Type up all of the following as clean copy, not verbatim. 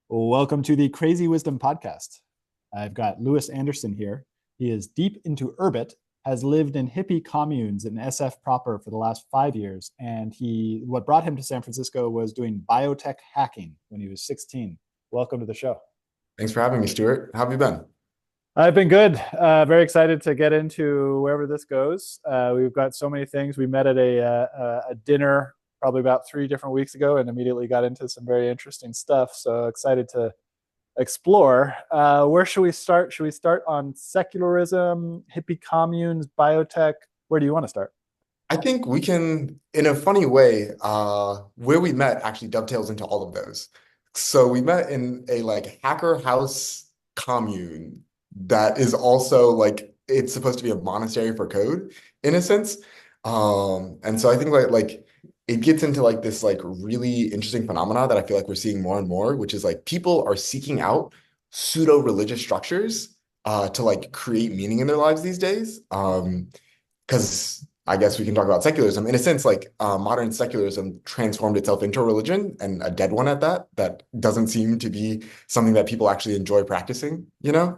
Welcome to the Crazy Wisdom Podcast. I've got Lewis Anderson here. He is deep into Urbit, has lived in hippie communes in SF proper for the last 5 years, and what brought him to San Francisco was doing biotech hacking when he was 16. Welcome to the show. Thanks for having me, Stuart. How have you been? I've been good. Very excited to get into wherever this goes. We've got so many things. We met at a dinner probably about 3 different weeks ago and immediately got into some very interesting stuff. So excited to explore. Where should we start? Should we start on secularism, hippie communes, biotech? Where do you want to start? I think we can, in a funny way, where we met actually dovetails into all of those. So we met in a like hacker house commune that is also like it's supposed to be a monastery for code in a sense. And so I think like it gets into like this like really interesting phenomena that I feel like we're seeing more and more, which is like people are seeking out pseudo religious structures to like create meaning in their lives these days. Because I guess we can talk about secularism. In a sense, like modern secularism transformed itself into a religion and a dead one at that, that doesn't seem to be something that people actually enjoy practicing, you know?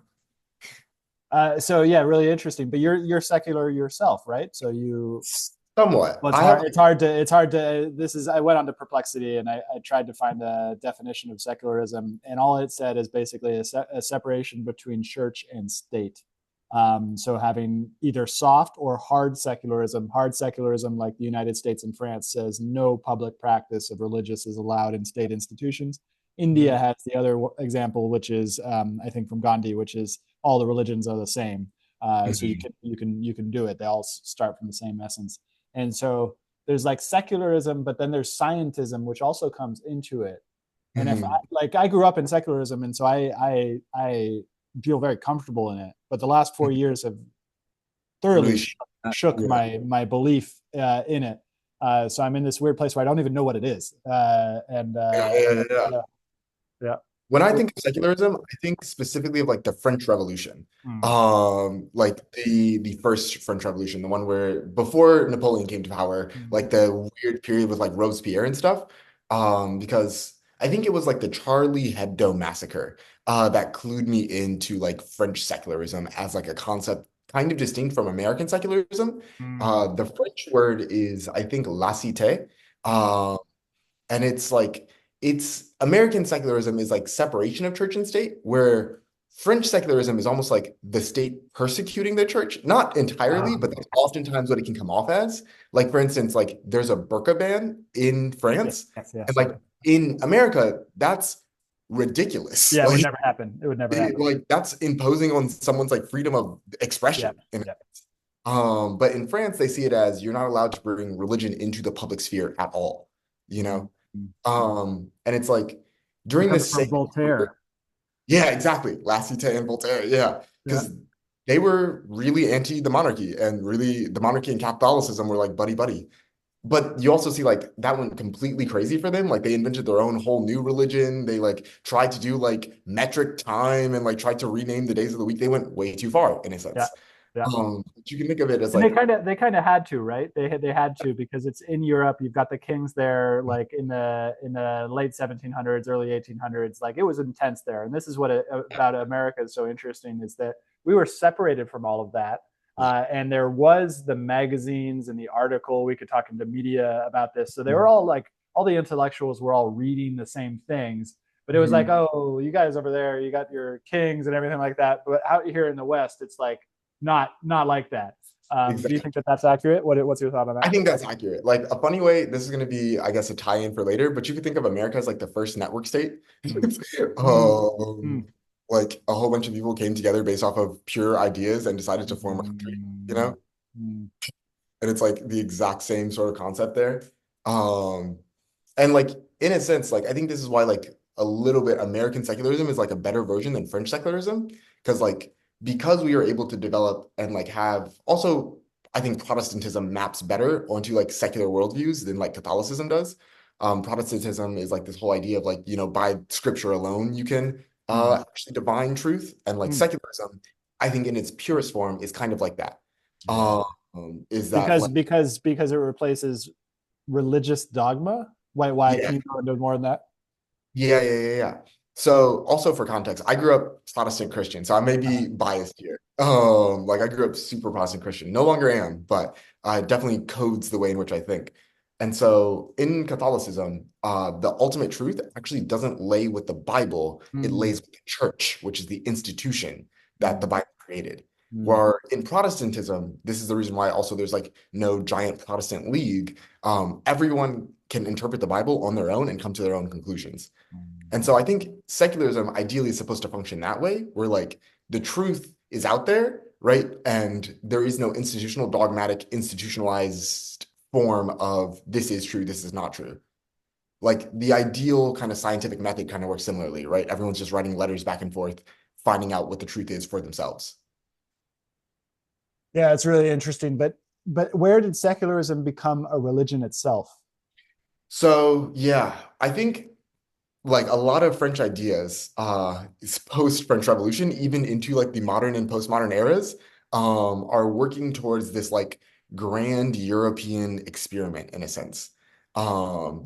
So yeah, really interesting. But you're secular yourself, right? So you Somewhat. well, I have, it's hard to, this is, I went on to Perplexity and I tried to find a definition of secularism, and all it said is basically a separation between church and state. So having either soft or hard secularism, like the United States and France, says no public practice of religious is allowed in state institutions. India Mhm, has the other example, which is, I think from Gandhi, which is all the religions are the same. So mhm, you can do it. They all start from the same essence. And so there's like secularism, but then there's scientism, which also comes into it. And if mhm. I grew up in secularism, and so I feel very comfortable in it. But the last 4 years have Really, thoroughly shook yeah. my belief in it. So I'm in this weird place where I don't even know what it is. Yeah, yeah, yeah, yeah. Yeah, yeah. When I Well, think of secularism, I think specifically of like the French Revolution. mm, Like the first French Revolution, the one where before Napoleon came to power, mm, like the weird period with like Robespierre and stuff. Because I think it was like the Charlie Hebdo massacre that clued me into like French secularism as like a concept kind of distinct from American secularism. mm, The French word is, I think, laicité. mm. And it's like it's American secularism is like separation of church and state, where French secularism is almost like the state persecuting the church, not entirely, but that's oftentimes what it can come off as. Like, for instance, like there's a burqa ban in Yes, France, yes, and yes. like in America, that's ridiculous. Yeah, it would never happen. It would never happen. Like that's imposing on someone's like freedom of Yeah, expression. yeah. But in France, they see it as you're not allowed to bring religion into the public sphere at all, you Mm, know? mm. And it's like It during comes this from same, Voltaire. yeah, exactly, Lassiter and Voltaire, yeah, Yeah. because they were really anti the monarchy and really the monarchy and Catholicism were like buddy buddy. But you also see like that went completely crazy for them. Like they invented their own whole new religion. They like tried to do like metric time and like tried to rename the days of the week. They went way too far in a Yeah, sense. yeah. But you can think of it as And like, they kind of had to, right? They had to because it's in Europe. You've got the kings there, like in the late 1700s, early 1800s. Like it was intense there. And this is what about America is so interesting is that we were separated from all of that. And there was the magazines and the article. We could talk into media about this. So they were all like all the intellectuals were all reading the same things. But it was like, mhm. oh, you guys over there, you got your kings and everything like that. But out here in the West, it's like not like that. Do you Exactly. think that that's accurate? What's your thought on that? I think that's accurate. Like a funny way, this is going to be, I guess, a tie-in for later, but you could think of America as like the first network state. Mm. Mm. Um, Mm. like a whole bunch of people came together based off of pure ideas and decided to form a country, you Mm. know? Mm. And it's like the exact same sort of concept there. Um, and like in a sense, like I think this is why like a little bit American secularism is like a better version than French secularism. Because like because we are able to develop and like have also I think Protestantism maps better onto like secular worldviews than like Catholicism does. Protestantism is like this whole idea of like, you know, by scripture alone you can Mm. actually divine truth. And like Mm. secularism, I think in its purest form is kind of like that. Yeah. Is that like Because it replaces religious dogma. Why yeah. can you go into more than that? Yeah, yeah, yeah, yeah. So also for context, I grew up Protestant Christian, so I may Uh, be biased here. Like I grew up super Protestant Christian. No longer am, but definitely codes the way in which I think. And so in Catholicism, the ultimate truth actually doesn't lay with the Bible, it mm, lays with the church, which is the institution that the mm, Bible created. mm, Where in Protestantism, this is the reason why also there's like no giant Protestant league. Everyone can interpret the Bible on their own and come to their own conclusions. And so I think secularism ideally is supposed to function that way, where like the truth is out there, right? And there is no institutional, dogmatic, institutionalized form of this is true, this is not true. Like the ideal kind of scientific method kind of works similarly, right? Everyone's just writing letters back and forth, finding out what the truth is for themselves. yeah, it's really interesting. But where did secularism become a religion itself? So yeah, I think like a lot of French ideas, post French Revolution, even into like the modern and postmodern eras, are working towards this like grand European experiment in a sense.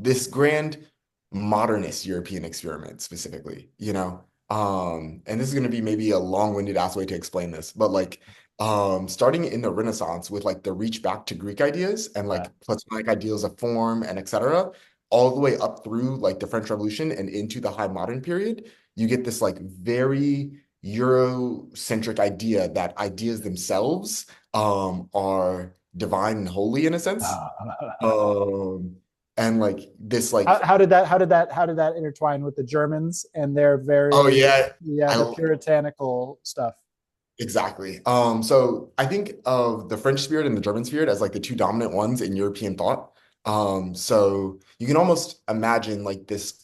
This grand modernist European experiment specifically, you know. And this is going to be maybe a long-winded ass way to explain this, but like starting in the Renaissance with like the reach back to Greek ideas and Yeah, like Platonic ideals of form and etc all the way up through like the French Revolution and into the high modern period, you get this like very Eurocentric idea that ideas themselves are divine and holy in a sense. Um, and like this like how did that intertwine with the Germans and their oh very yeah, yeah the I puritanical stuff? exactly. So I think of the French spirit and the German spirit as like the two dominant ones in European thought. So you can almost imagine like this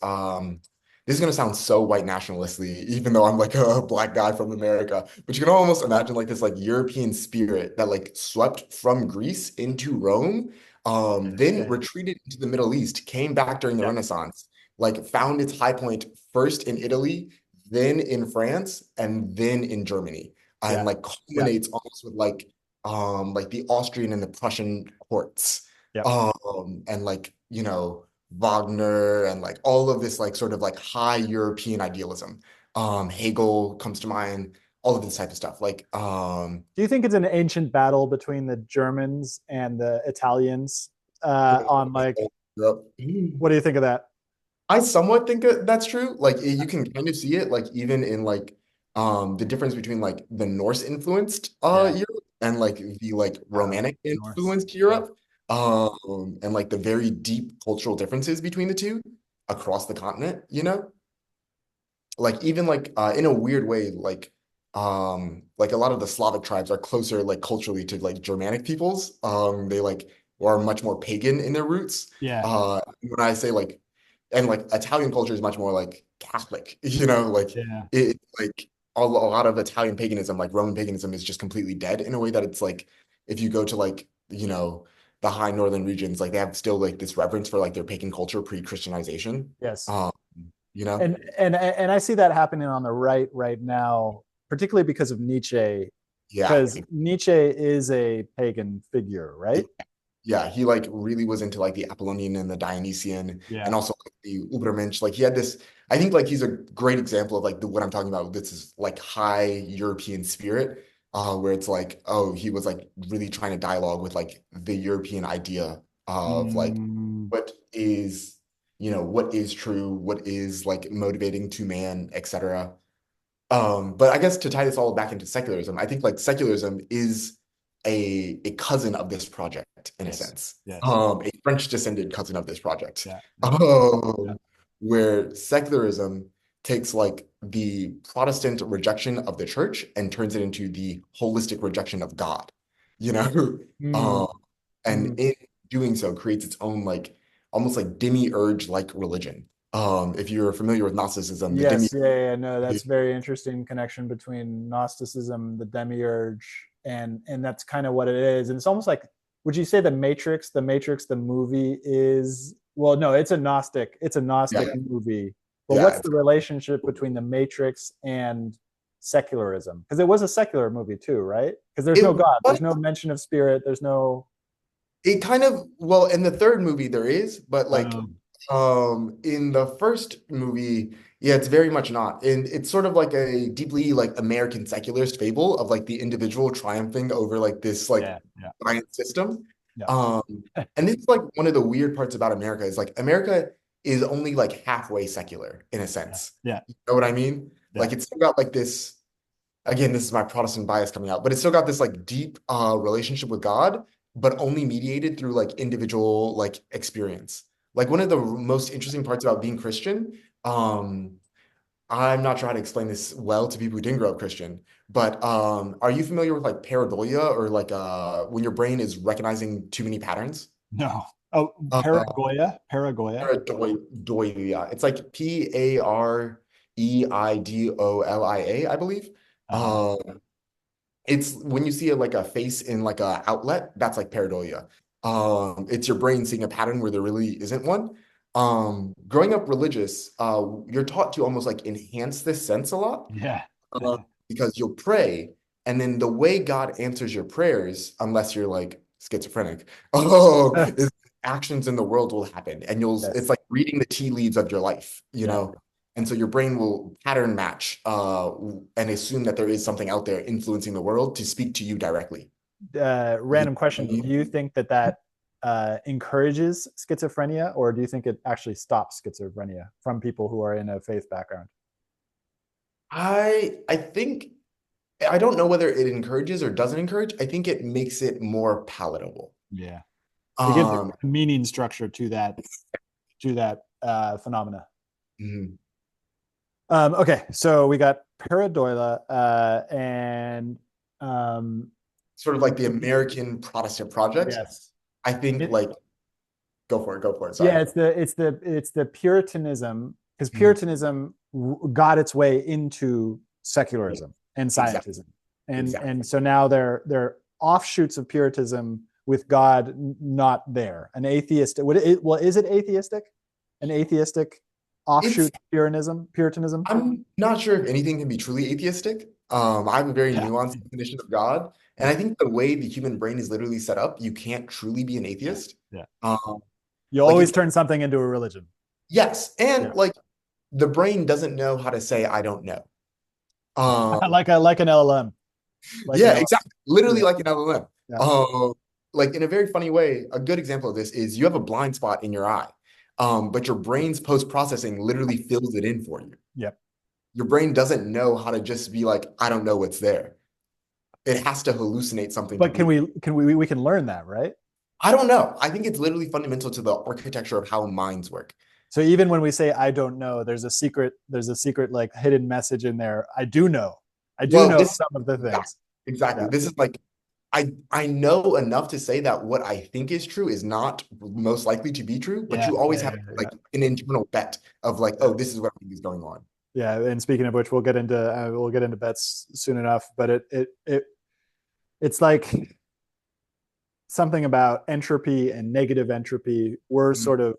is gonna sound so white nationalistly, even though I'm like a black guy from America, but you can almost imagine like this like European spirit that like swept from Greece into Rome, then Yeah, retreated into the Middle East, came back during the yeah, Renaissance, like found its high point first in Italy, then in France, and then in Germany and yeah, like yeah, culminates almost with like the Austrian and the Prussian courts yeah. and like you know Wagner and like all of this like sort of like high European idealism. Hegel comes to mind, all of this type of stuff. Like Do you think it's an ancient battle between the Germans and the Italians on like Europe. what do you think of that? I somewhat think that's true. Like you can kind of see it, like even in like the difference between like the Norse influenced Yeah, Europe and like the like Romantic Norse. influenced Yeah, Europe, and like the very deep cultural differences between the two across the continent. You know, like even like in a weird way, like a lot of the Slavic tribes are closer like culturally to like Germanic peoples. They like are much more pagan in their roots. yeah, When I say like and like Italian culture is much more like Catholic, you know, like yeah. like a lot of Italian paganism, like Roman paganism, is just completely dead in a way that it's like if you go to like you know the high northern regions, like they have still like this reverence for like their pagan culture pre-Christianization. Yes. Um, you know, And I see that happening on the right now, particularly because of Nietzsche, yeah. because Nietzsche is a pagan figure, right? Yeah, he like really was into like the Apollonian and the Dionysian and Yeah. also like the Ubermensch. Like he had this, I think like he's a great example of like what I'm talking about. This is like high European spirit, where it's like, oh, he was like really trying to dialogue with like the European idea of like Mm, what is, you know, what is true, what is like motivating to man, etc. But I guess to tie this all back into secularism, I think like secularism is a cousin of this project in a yes. sense. Yes. A French descended cousin of this project. Yeah. Yeah. Yeah. Um, where secularism takes like the Protestant rejection of the church and turns it into the holistic rejection of God, you know? Mm, Um, and mm. in doing so creates its own like almost like demiurge like religion. If you're familiar with Gnosticism, the Yes. demiurge Yeah. Yeah. No, that's very interesting connection between Gnosticism, the Demiurge, and that's kind of what it is. And it's almost like, would you say the Matrix, the movie is, well, no, it's a Gnostic yeah, movie. But yeah, what's the relationship between the Matrix and secularism? Because it was a secular movie too, right? Because there's no it God, was there's no mention of spirit, there's no. it kind of well in the third movie there is, but like Um, In the first movie, yeah, it's very much not. And it's sort of like a deeply like American secularist fable of like the individual triumphing over like this like Yeah, yeah, giant system. yeah, Um, and this is like one of the weird parts about America is like America is only like halfway secular in a yeah, sense. yeah, You know what I mean? yeah, Like it's still got like this, again, this is my Protestant bias coming out, but it's still got this like deep relationship with God, but only mediated through like individual like experience. Like one of the most interesting parts about being Christian, I'm not sure how to explain this well to people who didn't grow up Christian, but are you familiar with like pareidolia or like when your brain is recognizing too many patterns? no. Oh, Uh, Paragoya. pareidolia. It's like Pareidolia, I believe. Uh-huh. Um, it's when you see like a face in like a outlet, that's like pareidolia. It's your brain seeing a pattern where there really isn't one. Growing up religious, you're taught to almost like enhance this sense a lot, Yeah. because you'll pray, and then the way God answers your prayers, unless you're like schizophrenic, is actions in the world will happen, and it's Yes. like reading the tea leaves of your life, you Yeah. know? And so your brain will pattern match and assume that there is something out there influencing the world to speak to you directly. You Random know what question. I Do mean? you think that encourages schizophrenia, or do you think it actually stops schizophrenia from people who are in a faith background? I think I don't know whether it encourages or doesn't encourage. I think it makes it more palatable. Yeah. It gives Um, a meaning structure to that phenomena. mhm. Okay, so we got pareidolia and um, Sort of like the American Protestant project. yes, I think it, like go for it. yeah, Sorry. it's the Puritanism, because Mhm. Puritanism got its way into Yeah, secularism and exactly, scientism, and exactly. so now they're offshoots of Puritanism with God not there. An atheist, well, is it atheistic? An atheistic It's offshoot of Puritanism? Puritanism? I'm not sure if anything can be truly atheistic. I have a very Yeah, nuanced definition of God, and yeah, I think the way the human brain is literally set up, you can't truly be an yeah, atheist. yeah. Um, You like always if turn something into a religion. yes, Yeah. and like the brain doesn't know how to say I don't know. Um, like an LLM, like an Yeah, LLM. exactly. Literally Yeah, like an LLM. yeah. Like in a very funny way, a good example of this is you have a blind spot in your eye, but your brain's post-processing literally fills it in for you. Yep. Your brain doesn't know how to just be like, I don't know what's there. It has to hallucinate something to But believe. we can learn that, right? I don't know. I think it's literally fundamental to the architecture of how minds work. So even when we say I don't know, there's a secret like hidden message in there. I do know. I do Well, know this some of the exactly, things. exactly. Yeah. This is like I know enough to say that what I think is true is not most likely to be true, but Yeah. you always Yeah. have Yeah. like an internal bet of like, Yeah. oh, this is what I think is going on. Yeah. And speaking of which, we'll get into bets soon enough. But it's like something about entropy and negative entropy. We're Mhm. sort of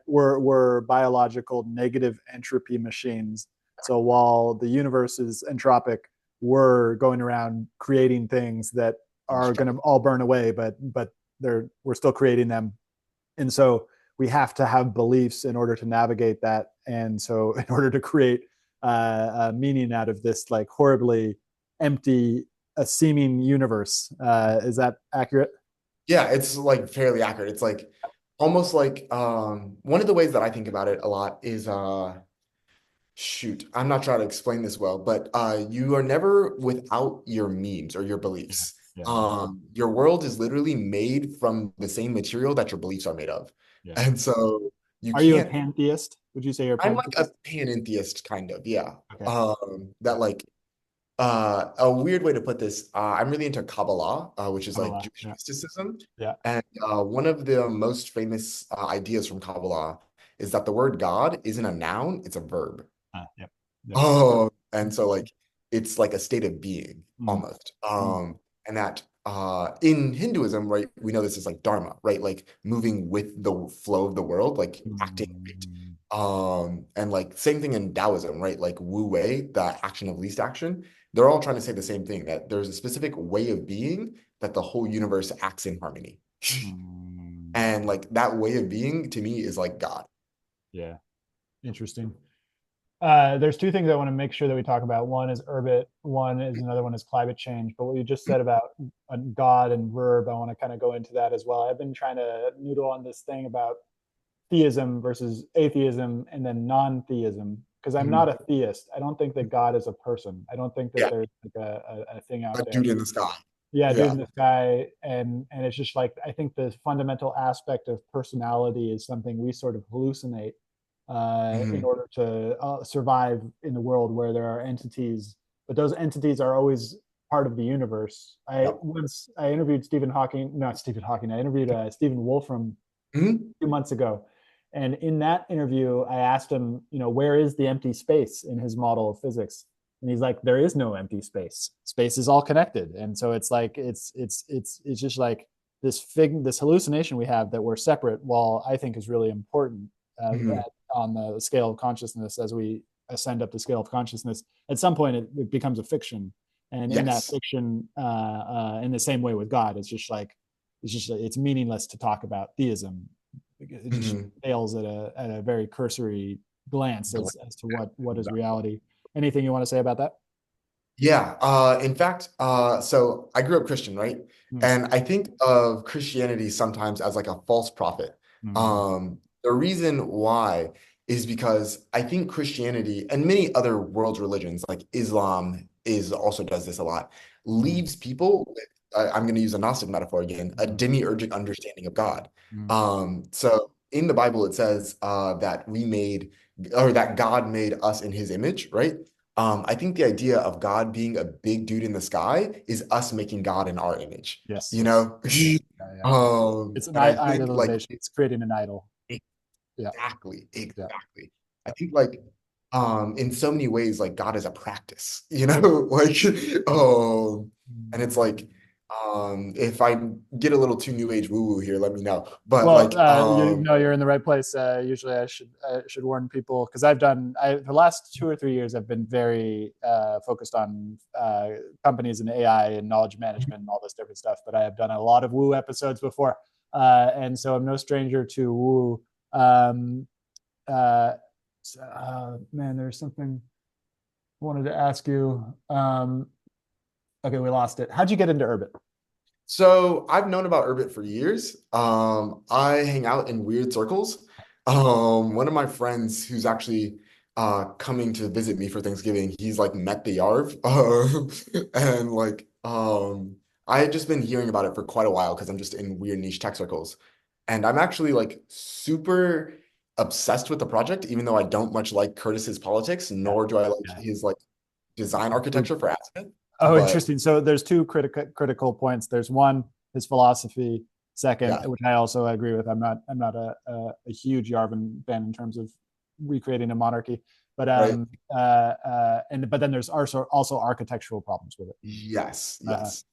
we're biological negative entropy machines. So while the universe is entropic, we're going around creating things that are going to all burn away, but we're still creating them. And so we have to have beliefs in order to navigate that. And so in order to create a meaning out of this like horribly empty a seeming universe, is that accurate? Yeah, it's like fairly accurate. It's like almost like one of the ways that I think about it a lot is shoot, I'm not trying to explain this well, but you are never without your memes or your Yeah, beliefs. yeah, yeah, Your world is literally made from the same material that your beliefs are made of. yeah. And so you Are you a can't, pantheist? Would you say you're a I'm like a pantheist? panentheist kind of, yeah. Okay. That like a weird way to put this, I'm really into Kabbalah, which is like Kabbalah. Jewish Yeah, mysticism. yeah, And one of the most famous ideas from Kabbalah is that the word God isn't a noun, it's a verb. yep, yep. Oh, and so like it's like a state of being Mm, almost. mm, And that in Hinduism, right, we know this is like dharma, right? Like moving with the flow of the world, like acting, right? mm, And like same thing in Taoism, right? Like Wu Wei, the action of least action. They're all trying to say the same thing, that there's a specific way of being that the whole universe acts in harmony. mm. And like that way of being to me is like God. Yeah. Interesting. There's two things I want to make sure that we talk about. One is Urbit. Another one is climate change. But what you just said about God and verb, I want to kind of go into that as well. I've been trying to noodle on this thing about theism versus atheism and then non-theism because I'm not Mhm. a theist. I don't think that God is a person. I don't think that Yeah, there's like a thing out a there. dude in the sky. Yeah, dude Yeah. in the sky, and it's just like I think the fundamental aspect of personality is something we sort of hallucinate in Mhm. order to survive in the world where there are entities, but those entities are always part of the universe. Yep. I interviewed Stephen Hawking, not Stephen Hawking. I interviewed Stephen Wolfram Mhm. 2 months ago. And in that interview, I asked him, where is the empty space in his model of physics? And he's like, there is no empty space. Space is all connected. And so it's like it's just like this hallucination we have that we're separate, while I think is really important Mhm. on the scale of consciousness as we ascend up the scale of consciousness. At some point, it becomes a fiction, and in that Yes. fiction, in the same way with God, it's meaningless to talk about theism. It just Mhm. fails at a very cursory glance as to what is Exactly. reality. Anything you want to say about that? Yeah. In fact, so I grew up Christian, right? Mm, And I think of Christianity sometimes as like a false prophet. mm, The reason why is because I think Christianity and many other world religions, like Islam, is also does this a lot, mm, leaves people with, I'm going to use a Gnostic metaphor again, a mm, demiurgic understanding of God. mm, So in the Bible, it says that we made, or that God made us in his image, right? I think the idea of God being a big dude in the sky is us making God in our image, yes. you know? Yeah, yeah. It's an And I think like idolization. It's creating an idol. Yeah. exactly, Yeah. exactly. I think like in so many ways, like God is a practice, you know, like and it's like if I get a little too new age woo-woo here, let me know. But Well, like you're in the right place. Usually, I should warn people because the last 2 or 3 years I've been very focused on companies and AI and knowledge management and all this different stuff. But I have done a lot of woo episodes before, and so I'm no stranger to woo. Um, uh, Man, there's something I wanted to ask you. Okay, we lost it. How'd you get into Urbit? so I've known about Urbit for years. I hang out in weird circles. One of my friends who's actually coming to visit me for Thanksgiving, he's like met the Yarv. And like I had just been hearing about it for quite a while because I'm just in weird niche tech circles. And I'm actually like super obsessed with the project, even though I don't much like Curtis's politics, Yeah, nor do I like yeah. his like design architecture for Azimuth. Oh, But interesting. So there's two critical points. There's one, his philosophy. Second, yeah, which I also agree with. I'm not a huge Yarvin fan in terms of recreating a monarchy, but right. but then there's also architectural problems with it. Yes, Uh, yes.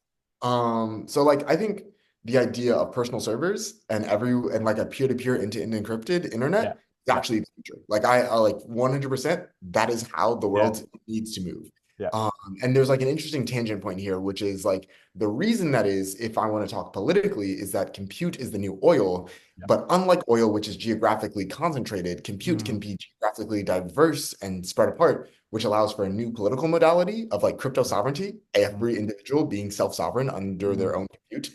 So like I think the idea of personal servers and like a peer-to-peer end-to-end encrypted yeah, internet is yeah, actually the future. Like I like 100% that is how the yeah, world needs to move. yeah, Um, and there's like an interesting tangent point here, which is like the reason that is, if I want to talk politically, is that compute is the new oil. yeah. But unlike oil, which is geographically concentrated, compute can Mm, be geographically diverse and spread apart, which allows for a new political modality of like crypto sovereignty, mm, every individual being self-sovereign under mm. their own compute,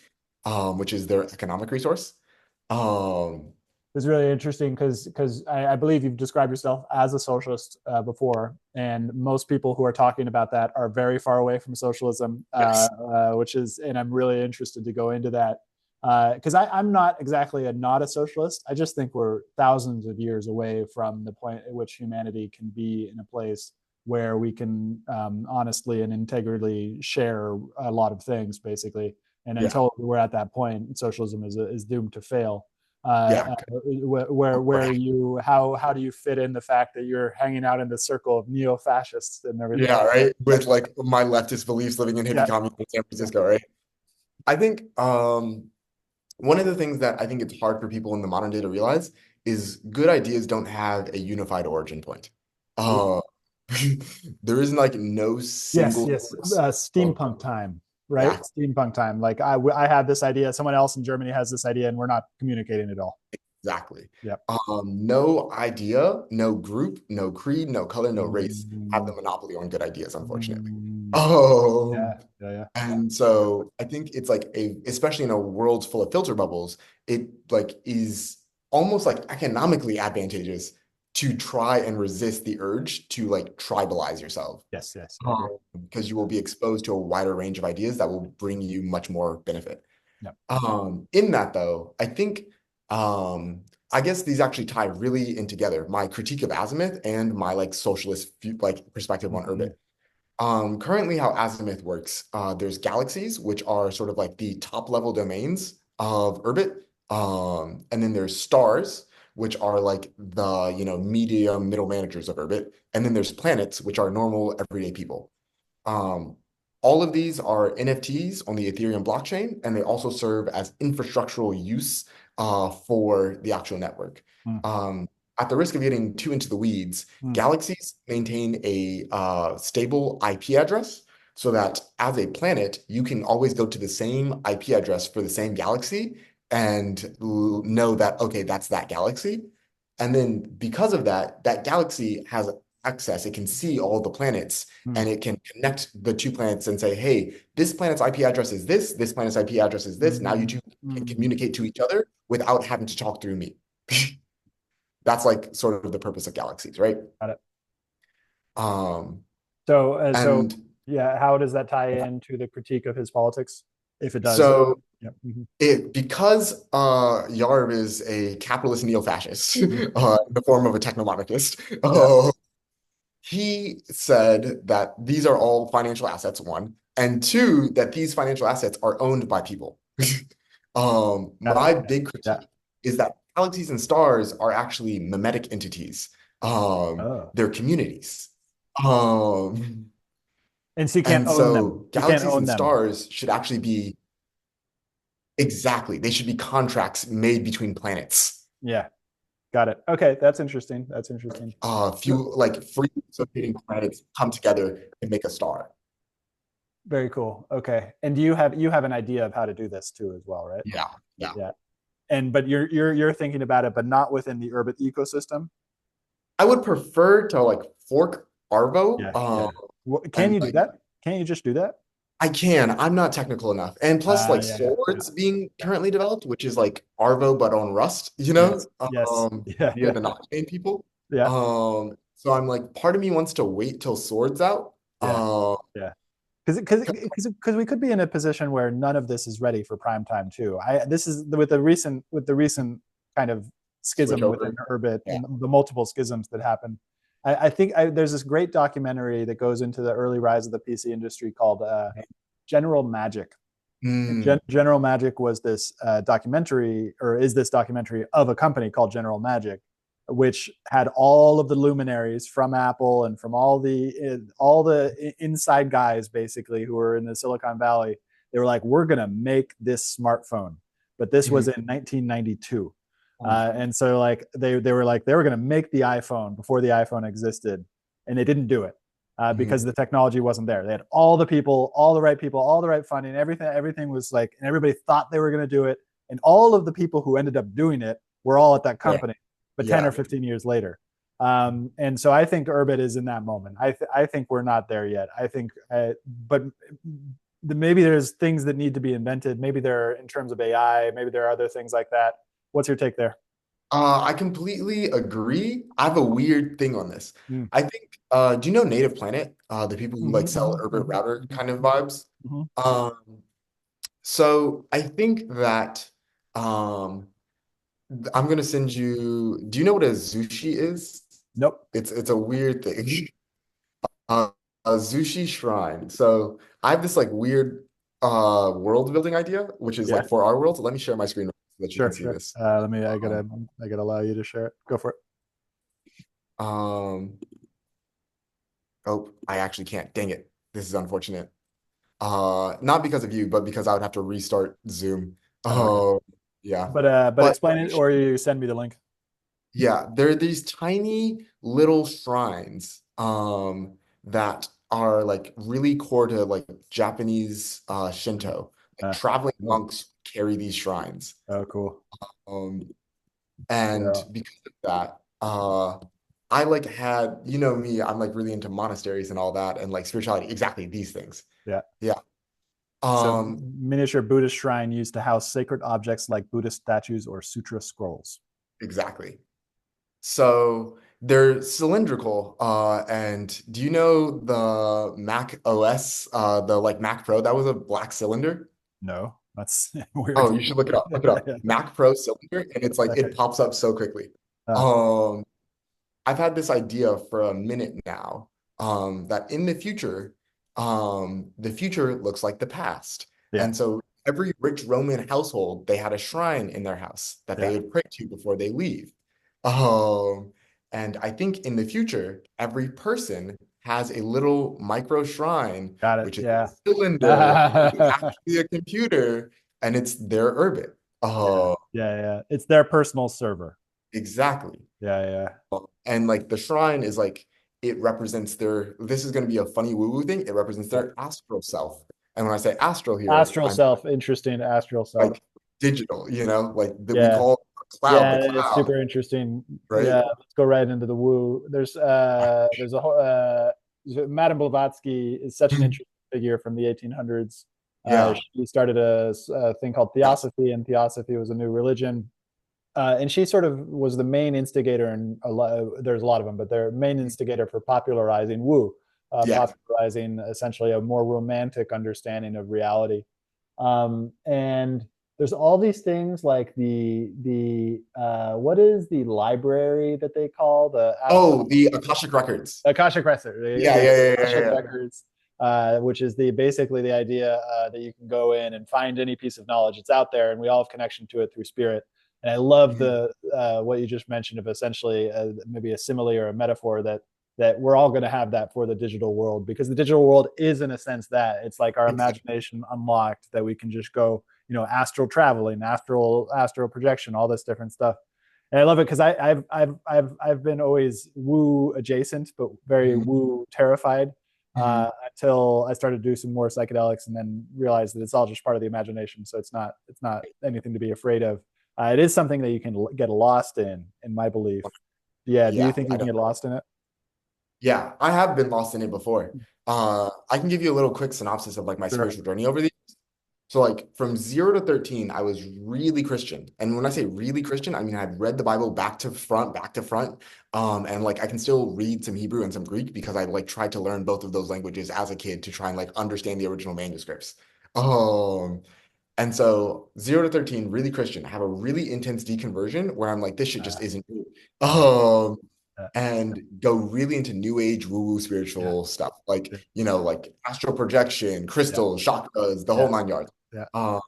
which is their economic resource. Um, It's really interesting because I believe you've described yourself as a socialist before, and most people who are talking about that are very far away from socialism, yes. and I'm really interested to go into that because I'm not exactly not a socialist. I just think we're thousands of years away from the point at which humanity can be in a place where we can honestly and integrally share a lot of things, basically. And Yeah. until we're at that point, socialism is doomed to fail. Yeah. Where you how do you fit in the fact that you're hanging out in the circle of neo-fascists and everything Yeah, like that? right. With like my leftist beliefs living in hippie Yeah, commune in San yeah, Francisco, right? I think one of the things that I think it's hard for people in the modern day to realize is good ideas don't have a unified origin point. Uh, there is like no yes, single yes. source of Steampunk time, right? yeah, Steampunk time. Like I have this idea, someone else in Germany has this idea, and we're not communicating at all. Exactly. Yep. No idea, no group, no creed, no color, no race have the Mm, monopoly on good ideas, unfortunately. mm, Um, yeah, yeah, yeah. and so I think it's like especially in a world full of filter bubbles, it like is almost like economically advantageous to try and resist the urge to like tribalize yourself. Yes, yes, I agree. Because you will be exposed to a wider range of ideas that will bring you much more benefit. Yep. In that though, I think um, I guess these actually tie really in together. My critique of Azimuth and my like socialist like perspective on Mhm. Urbit. Currently, how Azimuth works, there's galaxies, which are sort of like the top level domains of Urbit. And then there's stars, which are like the, medium middle managers of Urbit. And then there's planets, which are normal everyday people. Um, all of these are NFTs on the Ethereum blockchain, and they also serve as infrastructural use for the actual network. Mm, Um, at the risk of getting too into the weeds, mm, galaxies maintain a stable IP address so that as a planet, you can always go to the same IP address for the same galaxy and know that, okay, that's that galaxy. And then because of that, that galaxy has access, it can see all the planets mm, and it can connect the two planets and say, hey, this planet's IP address is this planet's IP address is this. Now you mm, two can mm. communicate to each other without having to talk through me. That's like sort of the purpose of galaxies, right? Got it. Um, So and yeah, how does that tie into the critique of his politics, if it does? so Yep. Mhm. because Yarb is a capitalist neo-fascist Mhm. in the form of a techno-monarchist, Yeah. he said that these are all financial assets, one, and two, that these financial assets are owned by people. Got it. My Yeah. big Yeah. critique is that galaxies and stars are actually mimetic entities. Oh. They're communities. Um, And so you can't and own them. so You can't galaxies own and them. stars should actually be exactly, they should be contracts made between planets. Yeah. Got it. Okay, that's interesting. That's interesting. Few like free associating planets come together and make a star. Very cool. Okay. And you have an idea of how to do this too as well, right? Yeah, yeah. Yeah. And but you're thinking about it, but not within the Urbit ecosystem. I would prefer to like fork Arvo. Yeah. Yeah. Can And you do like that? Can't you just do that? I can. I'm not technical enough. And plus, like Yeah, yeah, yeah, swords being yeah. currently developed, which is like Arvo but on Rust, Yes. Yes. Yeah. via Yeah. the Notch people. Yeah. So I'm like, part of me wants to wait till swords out. Yeah. Yeah. Because we could be in a position where none of this is ready for prime time too. This is with the recent kind of Switch schism within over. Urbit Yeah. and the multiple schisms that happen. I think there's this great documentary that goes into the early rise of the PC industry called General Magic. And Mm, General Magic was this documentary, or is this documentary of a company called General Magic, which had all of the luminaries from Apple and from all the inside guys basically who were in the Silicon Valley. They were like, "We're gonna make this smartphone," but this was mhm. in 1992, Oof. and so like they were like they were gonna make the iPhone before the iPhone existed, and they didn't do it because Mhm. the technology wasn't there. They had all the people, all the right funding, everything. Everything was like, and everybody thought they were going to do it. And all of the people who ended up doing it were all at that Yeah. company, but 10 Yeah. or 15 years later. And so I think Urbit is in that moment. I think we're not there yet. I think, but maybe there's things that need to be invented. Maybe there are in terms of AI. Maybe there are other things like that. What's your take there? I completely agree. I have a weird thing on this. Mm. I think, do you know Native Planet? The people who Mm-hmm, like sell mm-hmm, Urbit Router mm-hmm, kind of mm-hmm, vibes. mm-hmm. Um, so I think that um, I'm gonna send you. Do you know what a Zushi is? Nope. It's a weird thing. Uh, a Zushi shrine. So I have this like weird world building idea, which is Yeah. like for our world. So let me share my screen so that you can Sure. see Sure. this. Let me. Um, I gotta allow you to share it. Go for it. um, oh, I actually can't. Dang it. This is unfortunate. Not because of you, but because I would have to restart Zoom. Oh, okay. Oh, yeah. But But explain it, or you send me the link. yeah, there are these tiny little shrines that are like really core to like Japanese Shinto. Like, Uh, traveling oh, monks carry these shrines. oh, cool. Um, And Yeah. because of that, I like had, you know me, I'm like really into monasteries and all that and like spirituality, exactly these things. Yeah. Yeah. So Um, miniature Buddhist shrine used to house sacred objects like Buddhist statues or sutra scrolls. exactly. So they're cylindrical. And do you know the Mac OS, the like Mac Pro? That was a black cylinder. No, that's weird. Oh, you should look it up. Look it up. Mac Pro cylinder, and it's like it pops up so quickly. Um, I've had this idea for a minute now, that in the future looks like the past. Yeah, And so every rich Roman household, they had a shrine in their house that they yeah, would pray to before they leave. Um, and I think in the future, every person has a little micro shrine, got it. which is a Yeah. cylinder, which is Yeah, actually a computer, and it's their Urbit. yeah, yeah. It's their personal server. Exactly. Yeah, yeah. And like the shrine is like it represents their this is going to be a funny woo-woo thing. It represents Yeah. their astral self. And when I say astral here, Astral I'm self, interesting astral self. like digital, like that we Yeah. call Yeah, the it's cloud, super interesting. right? Yeah, let's go right into the woo. There's a whole Madame Blavatsky is such an interesting figure from the 1800s. Yeah. She started a thing called Yes. Theosophy, and Theosophy was a new religion. And she sort of was the main instigator, and there's a lot of them, but their main instigator for popularizing woo, Yes. popularizing essentially a more romantic understanding of reality. And there's all these things like the what is the library that they call the Oh, the Akashic records. Akashic Records, Yeah, yeah, yeah, yeah, Akashic yeah. Records, which is the basically the idea that you can go in and find any piece of knowledge. It's out there, and we all have connection to it through spirit. And I love Mhm. the what you just mentioned of essentially maybe a simile or a metaphor that we're all going to have that for the digital world, because the digital world is in a sense that it's like our Exactly. imagination unlocked, that we can just go, astral traveling, astral projection, all this different stuff. And I love it because I've been always woo adjacent, but very Mhm. woo terrified, Mhm. until I started to do some more psychedelics, and then realized that it's all just part of the imagination. So it's not anything to be afraid of. It is something that you can get lost in my belief. Yeah. Do you Yeah, think you I can know. get lost in it? Yeah, I have been lost in it before. I can give you a little quick synopsis of like my Sure. spiritual journey over the years. So like from 0 to 13, I was really Christian. And when I say really Christian, I mean I've read the Bible back to front. And like I can still read some Hebrew and some Greek because I like tried to learn both of those languages as a kid to try and like understand the original manuscripts. Um, and so 0 to 13, really Christian. I have a really intense deconversion where I'm like, this shit just Uh, isn't true. yeah. Yeah. And go really into new age woo-woo Yeah. spiritual stuff, like, Yeah. like astral projection, Yeah. crystals, chakras, the whole Yeah. nine yards. Yeah. Um,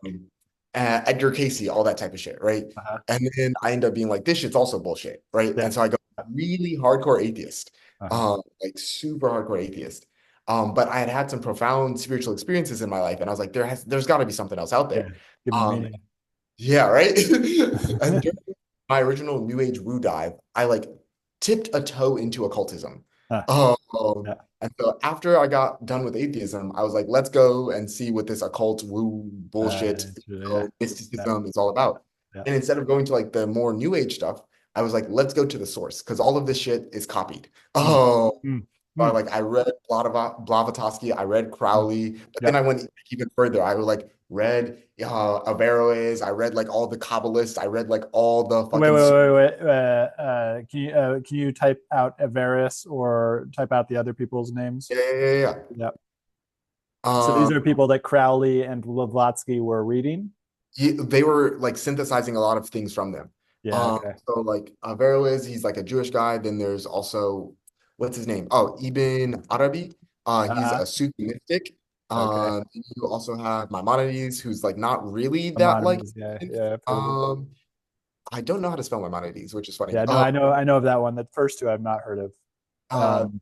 Edgar Casey, all that type of shit, right? Uh-huh. And then I end up being like, this shit's also bullshit, right? Yeah. And so I go really hardcore atheist, Uh-huh. like super hardcore atheist. But I had had some profound spiritual experiences in my life, and I was like, there's got to be something else out Yeah. there. Give me Um, meaning. yeah, right. And during my original New Age woo dive, I like tipped a toe into occultism. Huh. Um, Yeah. and so after I got done with atheism, I was like, let's go and see what this occult woo bullshit, It's really, yeah. Yeah. mysticism is all about. Yeah. And instead of going to like the more New Age stuff, I was like, let's go to the source because all of this shit is copied. Mm. Um, Mm. I Mm. like I read Blavatsky, I read Mm. Crowley, but then Yeah. I went even further. I like read Averroes, I read like all the Kabbalists, I read like all the Wait, fucking wait, wait, wait. Can you type out Everest or type out the other people's names? yeah, yeah, yeah, yeah. Yeah. So these Um, are people that Crowley and Blavatsky were reading. they were like synthesizing a lot of things from them. Yeah. Okay. So like Averroes, he's like a Jewish guy. Then there's also what's his name? Oh, Ibn Arabi. He's Uh-huh. a Sufi mystic. Okay. You also have Maimonides, who's like not really that like. Maimonides. Yeah. Yeah. I've heard of him. Um, I don't know how to spell Maimonides, which is funny. Yeah. No, I know of that one. The first two I've not heard of.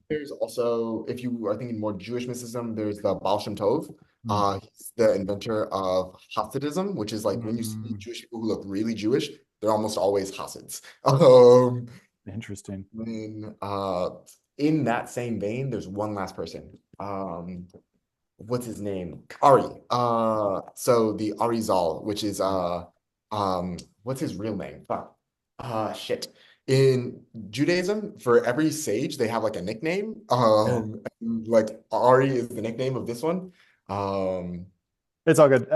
There's also, if you are thinking more Jewish mysticism, there's the Baal Shem Tov. Hmm. He's the inventor of Hasidism, which is like when you see Mm, Jewish people who look really Jewish, they're almost always Hasids. interesting. Then, in that same vein, there's one last person. What's his name? Ari. So the Arizal, which is what's his real name? Fuck. Shit. In Judaism, for every sage, they have like a nickname. Yeah. Like Ari is the nickname of this one. Um, It's all good.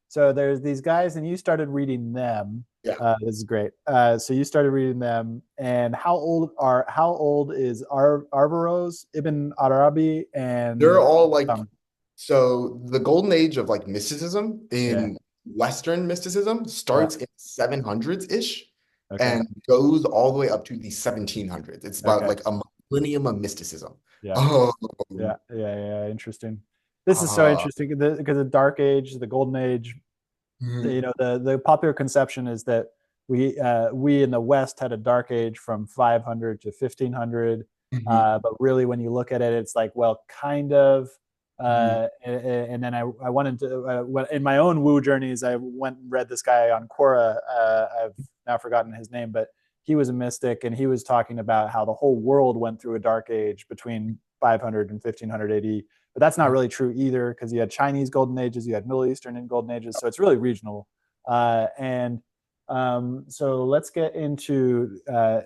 So there's these guys, and you started reading them. yeah, This is great. So you started reading them, and how old is Arbaros, Ibn Arabi, they're and all like, um, so the golden age of like mysticism yeah, in Western mysticism yeah, starts in 700s-ish okay, and goes all the way up to the 1700s. It's about okay, like a millennium of mysticism. yeah, Um, yeah. Interesting. This is so uh, interesting because the Dark Age, the Golden Age, mhm, the popular conception is that we in the West had a dark age from 500 to 1500, mhm, but really when you look at it, it's like, well, kind of. mhm. And then I wanted to in my own woo journeys, I went and read this guy on Quora. I've now forgotten his name, but he was a mystic, and he was talking about how the whole world went through a dark age between 500 and 1500 AD. But that's not really true either, because you had Chinese golden ages, you had Middle Eastern and golden ages, so it's really regional. And so let's get into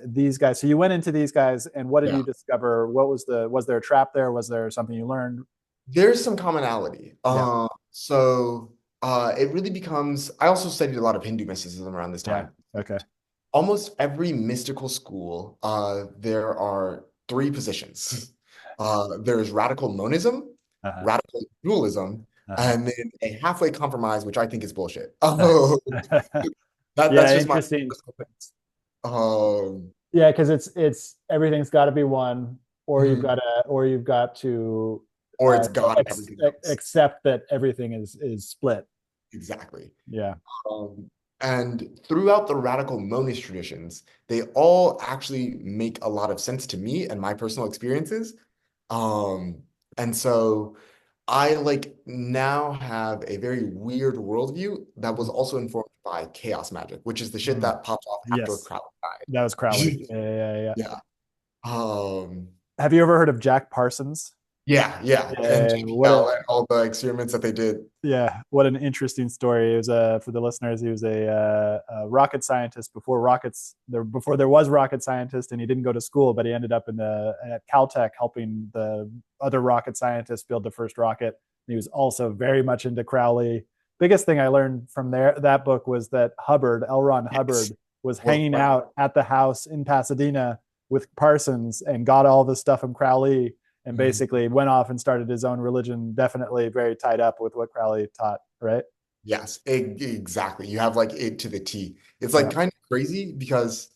these guys. So you went into these guys, and what did Yeah. you discover? What was there a trap there? Was there something you learned? There's some commonality. Yeah, It really becomes, I also studied a lot of Hindu mysticism around this yeah, time. okay, Almost every mystical school, there are three positions. There's radical monism, uh-huh. radical dualism, Uh-huh. and then a halfway compromise, which I think is bullshit. Oh, that's Yeah, just my interesting. personal opinions. Um, Yeah, because it's everything's got to be one, or mhm. you've got to Or it's God and everything else. accept that everything is split. Exactly. Yeah, Um, and throughout the radical monist traditions, they all actually make a lot of sense to me and my personal experiences. Um, and so I like now have a very weird worldview that was also informed by chaos magic, which is the shit mm. that popped off after Yes, Crowley that was Crowley. died. Yeah. Yeah. Um, Have you ever heard of Jack Parsons? yeah. And Yeah, JPL and all the experiments that they did. what an interesting story. It was for the listeners. He was a rocket scientist before there was rocket scientist, and he didn't go to school, but he ended up at Caltech helping the other rocket scientists build the first rocket. He was also very much into Crowley. Biggest thing I learned from that book was that L. Ron Yes. Hubbard, was Well, hanging right. out at the house in Pasadena with Parsons and got all this stuff from Crowley, and Mhm. basically went off and started his own religion, definitely very tied up with what Crowley taught, right? Yes, exactly. You have like it to the T. It's like Yeah, kind of crazy because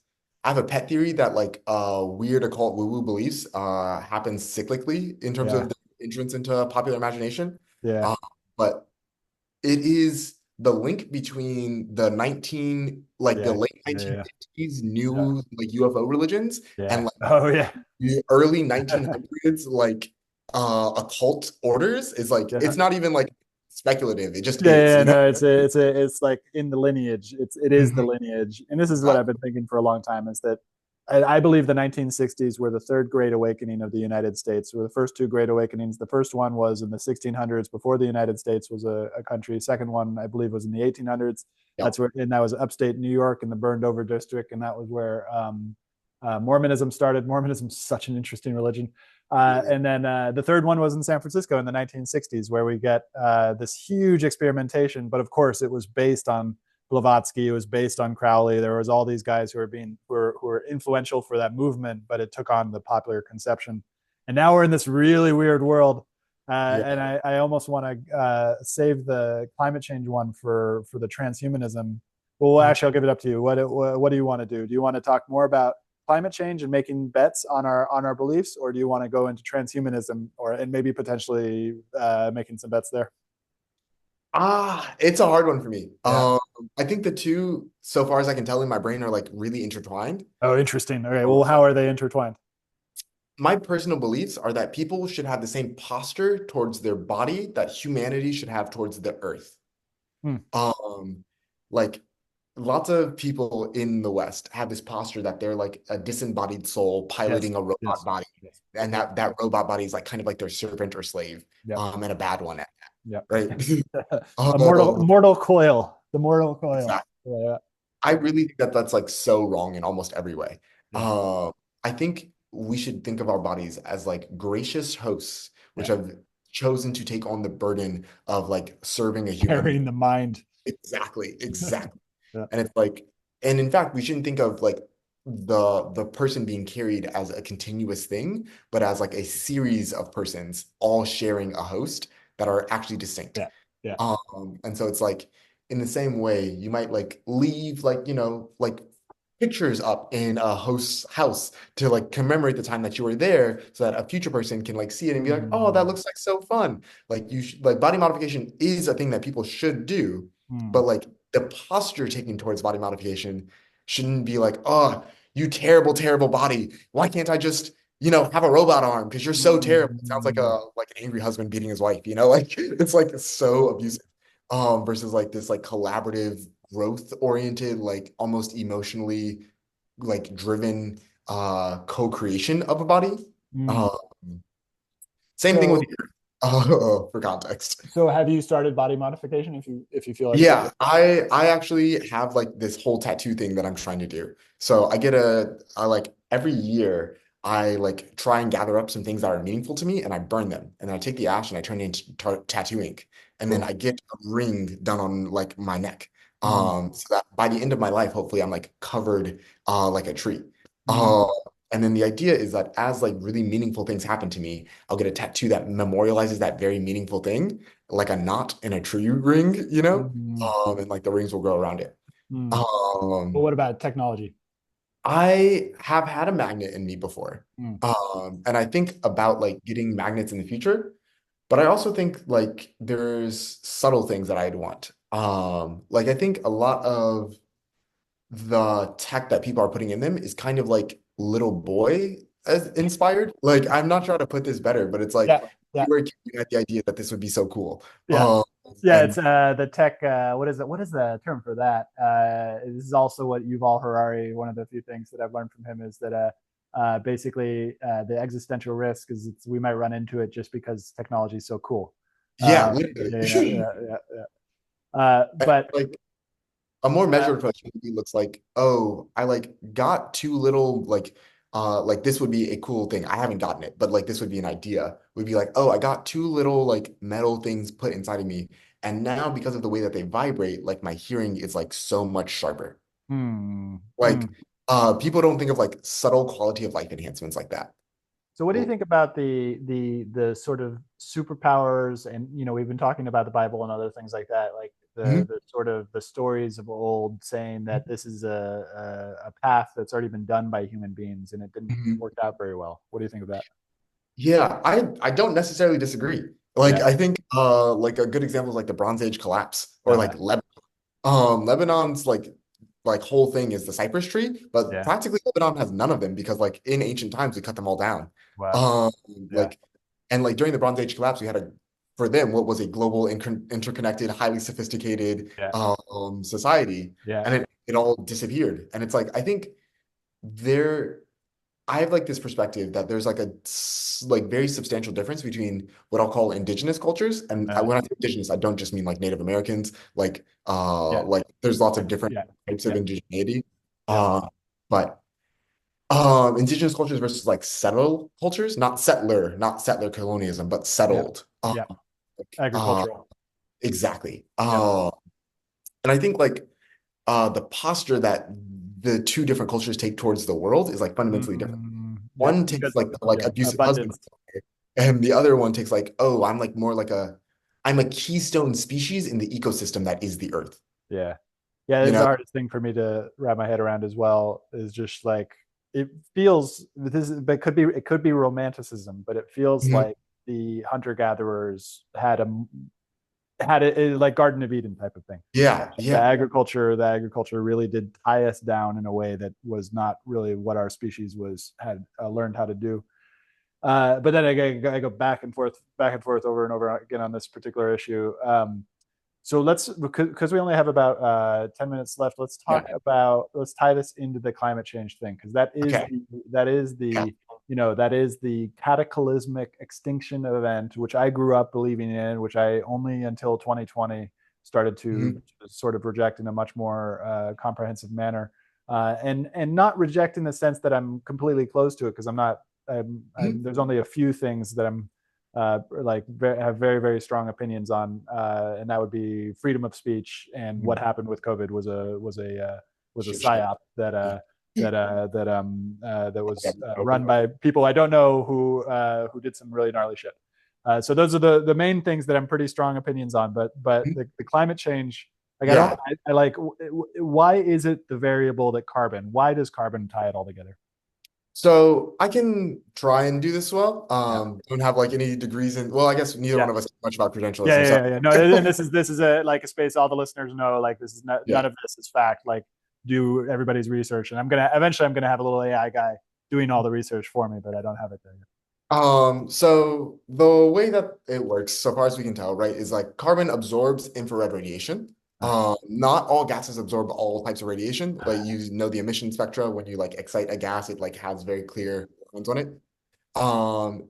I have a pet theory that like weird occult woo-woo beliefs happens cyclically in terms yeah, of the entrance into popular imagination. yeah, Uh, but it is the link between the yeah, late yeah, 1950s yeah, new like UFO religions and yeah. like Oh yeah, the early 1900s like occult orders is like yeah. it's not even like speculative. It just is, Yeah, you know? no, it's like in the lineage. It is the Mhm. lineage, and this is what I've Exactly. been thinking for a long time. Is that I believe the 1960s were the third Great Awakening of the United States. Were the first two Great Awakenings. The first one was in the 1600s, before the United States was a country. Second one, I believe, was in the 1800s. Yep. And that was upstate New York in the burned over district, and that was where Mormonism started. Mormonism is such an interesting religion. Yeah. And then the third one was in San Francisco in the 1960s, where we get this huge experimentation. But of course, it was based on Blavatsky. It was based on Crowley. There was all these guys who were influential for that movement, but it took on the popular conception. And now we're in this really weird world. And Yeah. I almost want to save the climate change one for the transhumanism. Well, Mhm. actually, I'll give it up to you. What do you want to do? Do you want to talk more about climate change and making bets on our beliefs, or do you want to go into transhumanism and maybe potentially making some bets there? It's a hard one for me. Yeah. I think the two, so far as I can tell in my brain, are like really intertwined. Oh, interesting. Okay. Well, Oh. how are they intertwined? My personal beliefs are that people should have the same posture towards their body that humanity should have towards the earth. Hmm. Um, like lots of people in the West have this posture that they're like a disembodied soul Yes. piloting a robot Yes. body, Yes. and Yeah. that robot body is like kind of like their servant or slave, Yep. and a bad one at Yep. that, right? A mortal Um, mortal coil. The mortal coil. exactly. Yeah. I really think that that's like so wrong in almost every way. Yeah, I think we should think of our bodies as like gracious hosts, which yeah. have chosen to take on the burden of like serving a human Carrying being. the mind. Exactly, exactly. Yeah. And it's like, and in fact, we shouldn't think of like the person being carried as a continuous thing, but as like a series of persons all sharing a host that are actually distinct. Yeah. Yeah. And so it's like in the same way, you might like leave like, like pictures up in a host's house to like commemorate the time that you were there so that a future person can like see it and be like, oh, that Mm, looks like so fun. Like like body modification is a thing that people should do, but mm, like the posture taken towards body modification shouldn't be like, oh, you terrible, terrible body. Why can't I just have a robot arm because you're so terrible. It sounds mm, like an angry husband beating his wife, like it's like so abusive. Versus like this like collaborative, growth oriented, like almost emotionally like driven co-creation of a body. mm. Um, Same thing with So, for context. so have you started body modification? If you feel like it's a Yeah, good. I actually have like this whole tattoo thing that I'm trying to do. So I like every year I like try and gather up some things that are meaningful to me and I burn them. And then I take the ash and I turn it into tattoo ink. And then Cool. I get a ring done on like my neck. Mm, So that by the end of my life, hopefully I'm like covered like a tree. mm, Uh, and then the idea is that as like really meaningful things happen to me, I'll get a tattoo that memorializes that very meaningful thing, like a knot in a tree ring, mm, and like the rings will grow around it. mm. But Um, what about technology? I have had a magnet in me before. Mm. And I think about like getting magnets in the future, but I also think like there's subtle things that I'd want. Like I think a lot of the tech that people are putting in them is kind of like little boy as inspired. Like I'm not sure how to put this better, but it's like Yeah, yeah, we were getting at the idea that this would be so cool. yeah. Yeah, it's And the tech. What is it? What is the term for that? This is also what Yuval Harari. One of the few things that I've learned from him is that basically the existential risk is we might run into it just because technology is so cool. yeah, literally. But Like a more uh, measured approach maybe looks like, oh, I like got too little like this would be a cool thing. I haven't gotten it, but like this would be an idea. Would be like, oh, I got too little like metal things put inside of me. And now because of the way that they vibrate, like my hearing is like so much sharper. hmm, hmm. Like people don't think of like subtle quality of life enhancements like that. So what do you Well, think about the sort of superpowers? And we've been talking about the Bible and other things like that, like mhm, the sort of the stories of old saying that this is a path that's already been done by human beings and it didn't mhm. work out very well. What do you think of that? Yeah, I don't necessarily disagree. Like Yeah. I think like a good example is like the Bronze Age collapse or Uh-huh. like Lebanon. Lebanon's like whole thing is the cypress tree, but Yeah. practically Lebanon has none of them because like in ancient times we cut them all down. Wow. Um Yeah. like and like during the Bronze Age collapse we had a for them what was a global interconnected, highly sophisticated Yeah. society Yeah. and it all disappeared. And it's like I think there I have like this perspective that there's like a like very substantial difference between what I'll call indigenous cultures, and Uh, when I say indigenous, I don't just mean like Native Americans. yeah. Like there's lots of different Yeah. types of Yeah. indigeneity. Yeah. But indigenous cultures versus like settled cultures, not settler colonialism, but Yeah. settled. Yeah. Uh, Agricultural. exactly. Yeah. And I think like the posture that the two different cultures take towards the world is like fundamentally different. Yeah. One Because takes like the like yeah, abusive husband, abundance. and the other one takes like, oh, I'm like more like I'm a keystone species in the ecosystem that is the earth. Yeah. Yeah, You it's the know? hardest thing for me to wrap my head around as well. Is just like it feels this, but it could be romanticism, but it feels Mhm. like the hunter gatherers had a like Garden of Eden type of thing. Yeah, The yeah. agriculture really did tie us down in a way that was not really what our species was had learned how to do. But then I go back and forth over and over again on this particular issue. So because we only have about 10 minutes left, Yeah. let's tie this into the climate change thing, because Okay. Yeah. that is the cataclysmic extinction event, which I grew up believing in, which I only until 2020 started to Mhm. sort of reject in a much more comprehensive manner, and not reject in the sense that I'm completely closed to it, because I'm not. Mhm. There's only a few things that I'm have very very strong opinions on, and that would be freedom of speech, and what Mhm. happened with COVID was a Shit show. psyop that Yeah. was run by people I don't know who did some really gnarly shit. So those are the main things that I'm pretty strong opinions on. But Mhm. the climate change, like I don't, Yeah. I like. Why is it the variable that carbon? Why does carbon tie it all together? So I can try and do this well. Yeah, Don't have like any degrees in, well, I guess neither yeah, one of us knows much about yeah, credentialism. yeah, So yeah, yeah. No, and this is a like a space all the listeners know. Like this is not, yeah. none of this is fact. Like do everybody's research, and I'm gonna have a little AI guy doing all the research for me, but I don't have it there yet. So the way that it works, so far as we can tell, right, is like carbon absorbs infrared radiation. Not all gases absorb all types of radiation. Like you know the emission spectra, when you like excite a gas, it like has very clear lines on it.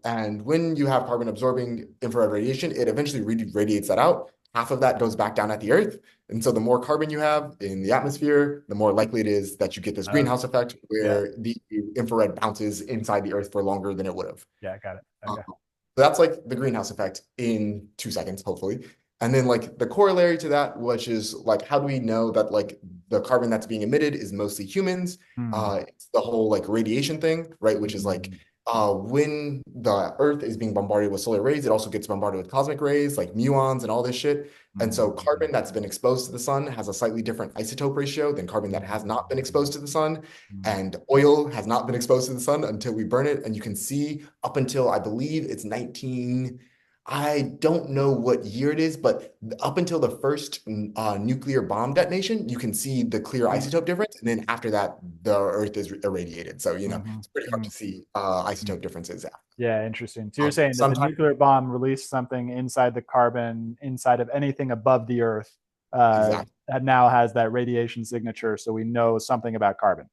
And when you have carbon absorbing infrared radiation, it eventually radiates that out. Half of that goes back down at the Earth. And so the more carbon you have in the atmosphere, the more likely it is that you get this Uh, greenhouse effect yeah, where the infrared bounces inside the Earth for longer than it would have. yeah, got it. Um, Okay. so that's like the greenhouse effect in 2 seconds, hopefully. And then like the corollary to that, which is like, how do we know that like the carbon that's being emitted is mostly humans? Hmm. It's the whole like radiation thing, right? Which is like Hmm. when the Earth is being bombarded with solar rays, it also gets bombarded with cosmic rays like muons and all this shit. And so Hmm. carbon that's been exposed to the sun has a slightly different isotope ratio than carbon that has not been exposed to the sun. Hmm. And oil has not been exposed to the sun until we burn it. And you can see up until I believe it's 19, I don't know what year it is, but up until the first nuclear bomb detonation, you can see the clear isotope difference. And then after that, the Earth is irradiated. So, Hmm. it's pretty hard to see Hmm. isotope differences. Yeah, interesting. So you're saying that the Sometimes, nuclear bomb released something inside the carbon, inside of anything above the Earth, exactly. that now has that radiation signature, so we know something about carbon.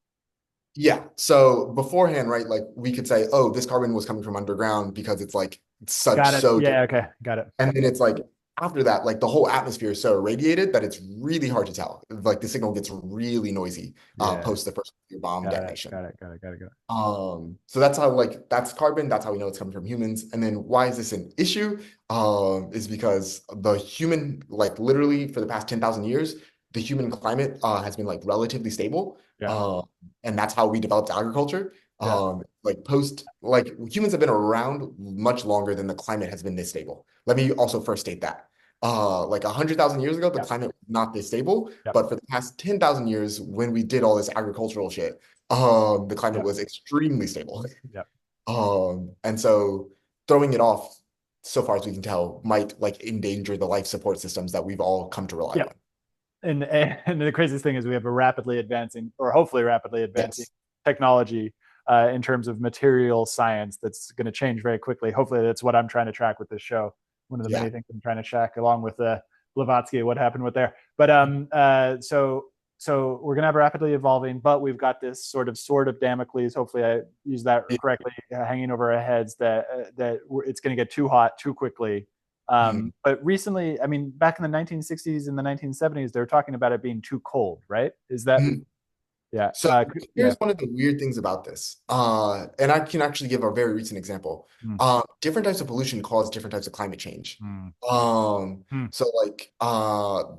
Yeah. So beforehand, right, like we could say, oh, this carbon was coming from underground because it's like such Got it. so Yeah. different. Okay. Got it. And then it's like after that, like the whole atmosphere is so irradiated that it's really hard to tell. Like the signal gets really noisy Yeah. post the first nuclear bomb Got it. detonation. Got it. Got it. Got it. Got it. So that's how like that's carbon. That's how we know it's coming from humans. And then why is this an issue? Is because the human, like literally for the past 10,000 years, the human climate has been like relatively stable. Yeah. And that's how we developed agriculture. Yeah. Like humans have been around much longer than the climate has been this stable. Let me also first state that. Like 100,000 years ago, the Yeah. climate was not this stable, Yeah. but for the past 10,000 years, when we did all this agricultural shit, the climate Yeah. was extremely stable. Yeah. And so throwing it off, so far as we can tell, might like endanger the life support systems that we've all come to rely Yeah. on. And the craziest thing is we have a rapidly advancing, or hopefully rapidly advancing, Yes. technology in terms of material science that's going to change very quickly. Hopefully, that's what I'm trying to track with this show. One of the Yeah. many things I'm trying to track, along with Blavatsky, what happened with there. But so we're going to have rapidly evolving, but we've got this sort of sword of Damocles. Hopefully, I use that correctly, hanging over our heads, that it's going to get too hot too quickly. Mhm. But recently, I mean, back in the 1960s and the 1970s, they were talking about it being too cold, right? Is that, Mhm. yeah, So yeah. here's one of the weird things about this. And I can actually give a very recent example. Mm, Different types of pollution cause different types of climate change. mm, mm, So like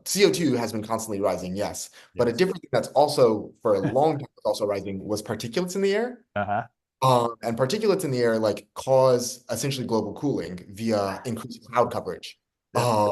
CO2 has been constantly rising, yes. But a yes. different thing that's also for a long time was also rising was particulates in the air. Uh-huh. And particulates in the air like cause essentially global cooling via increased cloud coverage. Yep.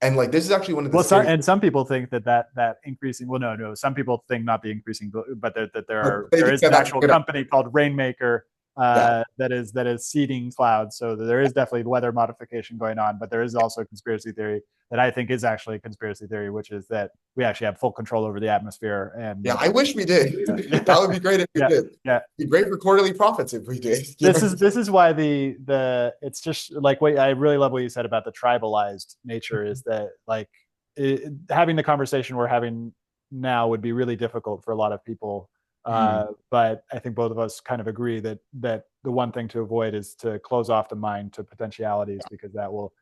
And like this is actually one of the Well, scary some people think that increasing. Well, no, no. Some people think not the increasing, but that they there think is that an that's actual gonna, company called Rainmaker yeah. that is seeding clouds. So there is definitely weather modification going on, but there is also a conspiracy theory that I think is actually a conspiracy theory, which is that we actually have full control over the atmosphere, and Yeah, I wish we did. That would be great if we yeah, did. yeah. It'd be great for quarterly profits if we did. This is why the it's just like what I really love what you said about the tribalized nature is that like having the conversation we're having now would be really difficult for a lot of people. Mhm. But I think both of us kind of agree that the one thing to avoid is to close off the mind to potentialities, because that will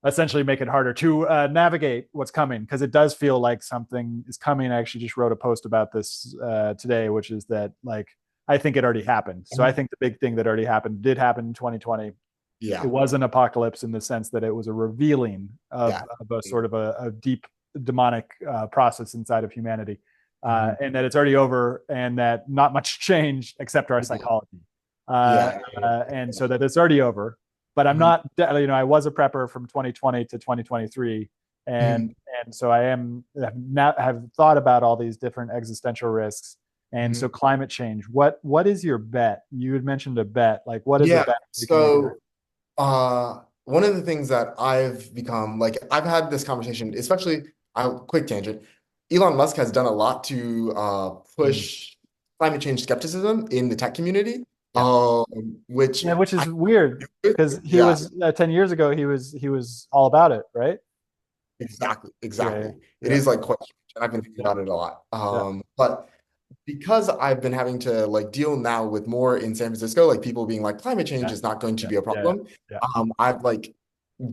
essentially make it harder to navigate what's coming, because it does feel like something is coming. I actually just wrote a post about this today, which is that like I think it already happened. So I think the big thing that already happened did happen in 2020. It Yeah, was an apocalypse in the sense that it was a revealing yeah, of a sort of a deep demonic process inside of humanity, mhm, and that it's already over, and that not much changed except our yeah, psychology, yeah, and so that it's already over. But I'm mhm, not, I was a prepper from 2020 to 2023, and mhm, and so I am have thought about all these different existential risks. And mhm. so climate change, what is your bet? You had mentioned a bet. Like, what is a Yeah. bet we can make? So, one of the things that I've become like, I've had this conversation, especially, quick tangent. Elon Musk has done a lot to Mm. push climate change skepticism in the tech community, Yeah. which Yeah, which I is weird agree because with. he Yeah, was 10 years ago he was all about it, right? exactly, Yeah, exactly. It yeah, is like quite, and I've been thinking yeah, about it a lot. yeah, But because I've been having to like deal now with more in San Francisco, like people being like climate change yeah, is not going to yeah, be a yeah, yeah, problem. yeah, I've like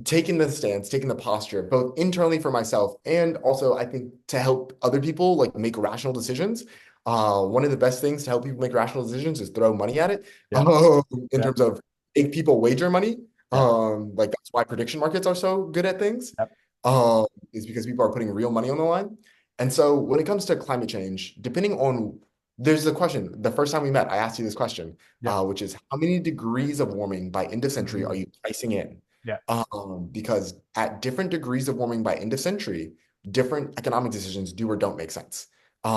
taken the stance, taken the posture, both internally for myself and also I think to help other people like make rational decisions. One of the best things to help people make rational decisions is throw money at it. yeah, In yeah, terms of make people wager money. yeah, Like that's why prediction markets are so good at things. yeah, Is because people are putting real money on the line. And so when it comes to climate change, depending on there's a question. The first time we met, I asked you this question, yeah, which is how many degrees of warming by end of century are mm, you pricing in? yeah. Because at different degrees of warming by end of century, different economic decisions do or don't make sense. The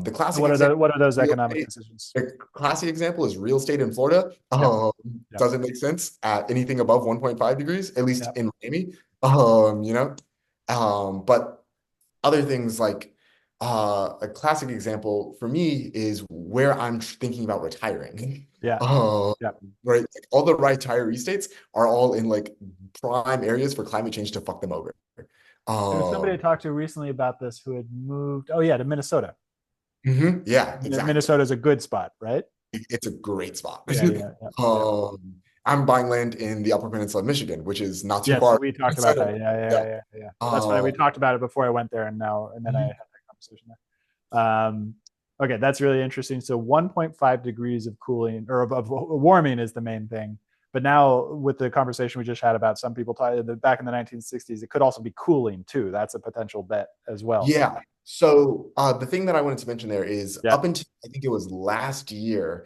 So classic example, what are those real economic estate, decisions? the classic example is real estate in Florida. Yeah, yeah, Doesn't make sense at anything above 1.5 degrees, at least yeah, in Miami. You know, but other things like a classic example for me is where I'm thinking about retiring. yeah, yeah. Right, like all the retiree states are all in like prime areas for climate change to fuck them over. There was somebody I Um, talked to recently about this who had moved, oh yeah, to Minnesota. yeah, exactly. Minnesota is a good spot, right? It's a great spot. Yeah, yeah, yeah, yeah. I'm buying land in the Upper Peninsula of Michigan, which is not too Yes, far. we talked about So, that. Yeah, yeah, yeah. yeah, yeah. That's funny. We Um, talked about it before I went there, and then I had mhm. that conversation there. Okay, that's really interesting. So 1.5 degrees of cooling or of warming is the main thing. But now with the conversation we just had about some people talking back in the 1960s, it could also be cooling too. That's a potential bet as well. Yeah. So the thing that I wanted to mention there is Yeah. up until I think it was last year,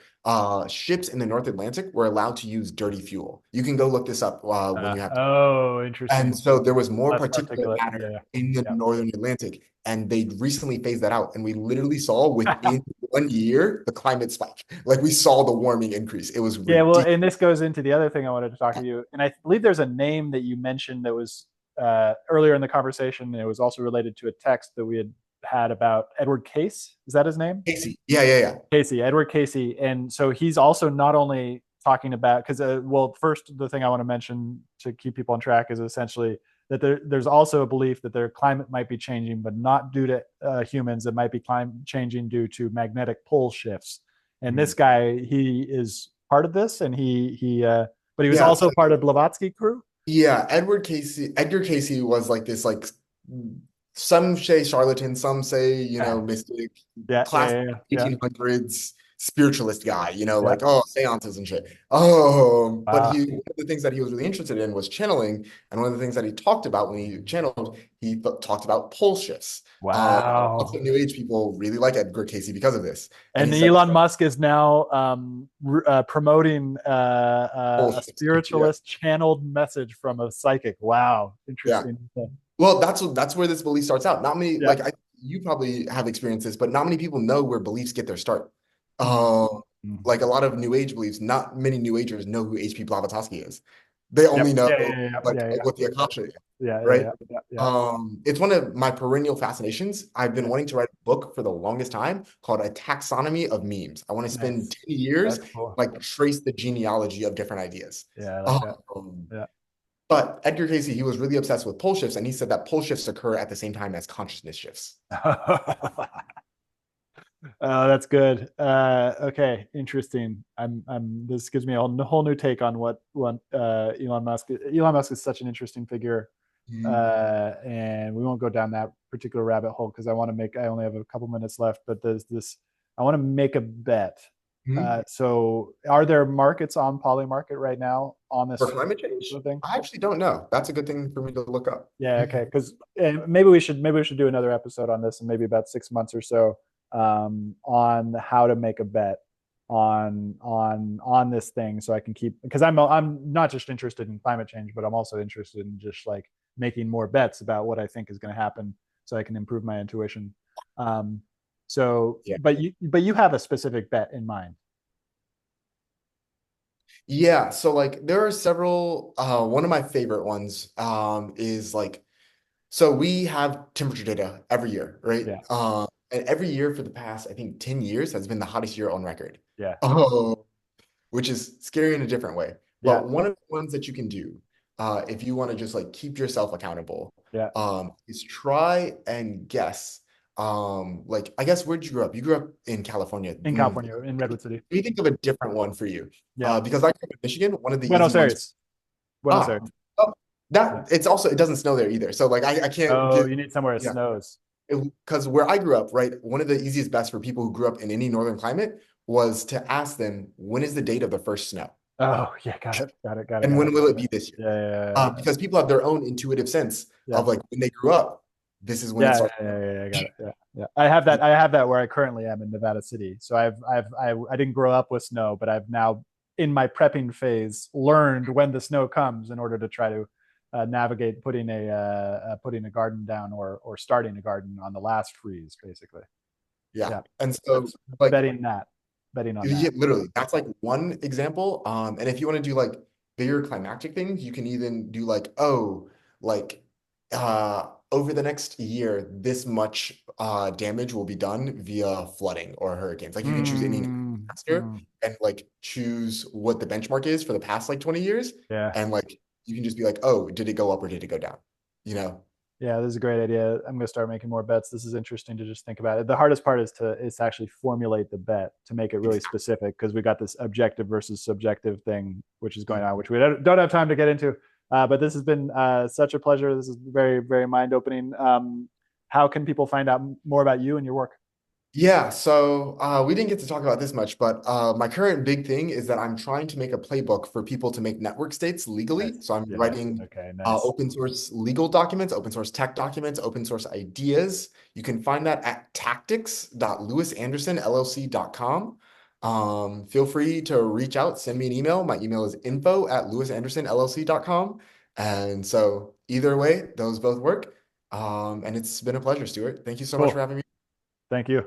ships in the North Atlantic were allowed to use dirty fuel. You can go look this up when you have time. Oh, interesting. And so there was more Less particulate particulate. matter Yeah, yeah, in the yeah. Northern Atlantic, and they recently phased that out. And we literally saw within 1 year the climate spike. Like we saw the warming increase. It was Yeah, well, ridiculous. and this goes into the other thing I wanted to talk to you. And I believe there's a name that you mentioned that was earlier in the conversation. And it was also related to a text that we had about Edward Case. Is that his name? Casey. Yeah, yeah, yeah. Casey, Edward Casey. And so he's also not only talking about, because, well, first, the thing I want to mention to keep people on track is essentially that there's also a belief that their climate might be changing, but not due to humans. It might be climate changing due to magnetic pole shifts. And this Mhm. guy, he is part of this, and but he was Yeah. also part of Blavatsky crew. Yeah, Edgar Casey was like this, like some say charlatan, some say, Yeah, mystic, yeah, class yeah, yeah, yeah. 1800s spiritualist guy, Yeah. like, oh, seances and shit. But Wow. one of the things that he was really interested in was channeling. And one of the things that he talked about when he channeled, he talked about pole shifts. Lots Wow. of New Age people really like Edgar Casey because of this. And he And said, Elon Musk is now promoting pole a shifts. Yeah. spiritualist channeled message from a psychic. Wow, Yeah. interesting. Well, that's where this belief starts out. Not many, Yeah. like you probably have experienced this, but not many people know where beliefs get their start. Mm, Like mm. a lot of New Age beliefs, not many New Agers know who H.P. Blavatsky is. They only Yep. know Yeah. Yeah. Yeah. like Yeah. Yeah. what the Akasha is, Yeah. Yeah. right? Yeah. Yeah. Yeah. It's one of my perennial fascinations. I've been Yeah. wanting to write a book for the longest time called A Taxonomy of Memes. I want to spend Nice. 10 years That's cool. like trace the genealogy of different ideas. Yeah. I like that. Um, Yeah. but Edgar Casey, he was really obsessed with pole shifts, and he said that pole shifts occur at the same time as consciousness shifts. Oh, that's good. Okay, interesting. This gives me a whole new take on what Elon Musk. Elon Musk is such an interesting figure. Mhm. and we won't go down that particular rabbit hole because I only have a couple minutes left, but I want to make a bet. Mhm. So are there markets on Polymarket right now on For this climate change? sort of thing? I actually don't know. That's a good thing for me to look up. Yeah, okay. Because maybe we should do another episode on this in maybe about 6 months or so, on how to make a bet on this thing, so I can keep, because I'm not just interested in climate change, but I'm also interested in just like making more bets about what I think is going to happen, so I can improve my intuition. So, Yeah. but you have a specific bet in mind. Yeah, so like there are several one of my favorite ones is like so we have temperature data every year, right? Yeah, And every year for the past I think 10 years has been the hottest year on record. yeah, Oh, which is scary in a different way. yeah, But one of the ones that you can do, if you want to just like keep yourself accountable, yeah. is try and guess. Like I guess where'd you grow up? You grew up in California. In California, in Redwood City. Let me think of a different one for you. Yeah, Because I grew up in Michigan, one of the easy Buenos ones. Aires. Buenos Ah, Aires. oh, Yeah. that it's also it doesn't snow there either. So like I can't Oh, get you need somewhere it yeah. snows. Because where I grew up, right, one of the easiest bets for people who grew up in any northern climate was to ask them, when is the date of the first snow? Oh, yeah, got it, got it, got it, And got when it. will it be this year? Yeah, yeah, Because people have their own intuitive sense yeah, of like when they grew up, this is when it yeah, starts. yeah, yeah, I got it. Yeah, yeah. I have that where I currently am in Nevada City. So I didn't grow up with snow, but I've now, in my prepping phase, learned when the snow comes in order to try to navigate putting a garden down, or starting a garden on the last freeze, basically. Yeah. Yeah, And so that's like betting on yeah, that. literally, that's like one example. And if you want to do like bigger climactic things, you can even do like, oh, like over the next year, this much damage will be done via flooding or hurricanes. Like you can choose any Mm, disaster mm, and like choose what the benchmark is for the past like 20 years. yeah. And like you can just be like, oh, did it go up or did it go down? You know? Yeah, this is a great idea. I'm going to start making more bets. This is interesting to just think about it. The hardest part is to actually formulate the bet, to make it really Exactly. specific, because we got this objective versus subjective thing which is going on, which we don't have time to get into. But this has been such a pleasure. This is very, very mind opening. How can people find out more about you and your work? Yeah, so we didn't get to talk about this much, but my current big thing is that I'm trying to make a playbook for people to make network states legally. Nice. So I'm Yeah. writing Okay. Nice. open source legal documents, open source tech documents, open source ideas. You can find that at tactics.lewisandersonllc.com. Feel free to reach out, send me an email. My email is info@lewisandersonllc.com. And so either way, those both work. And it's been a pleasure, Stuart. Thank you so much for Cool. having me. Thank you.